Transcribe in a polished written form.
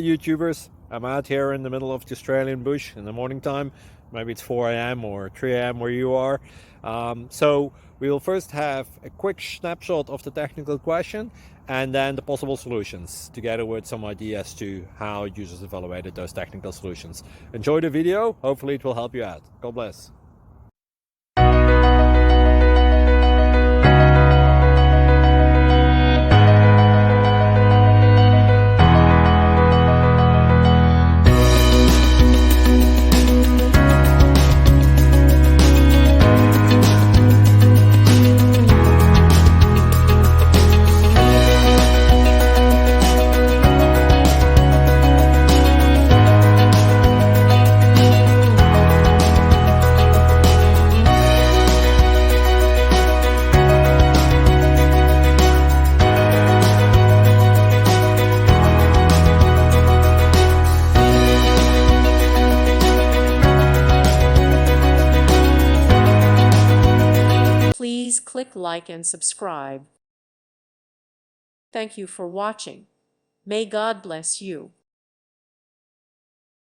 YouTubers. I'm out here in the middle of the Australian bush in the morning time. Maybe it's 4 a.m. or 3 a.m. where you are. So we will first have a quick snapshot of the technical question and then the possible solutions, together with some ideas to how users evaluated those technical solutions. Enjoy the video. Hopefully it will help you out. God bless. Please click like and subscribe. Thank you for watching. May God bless you.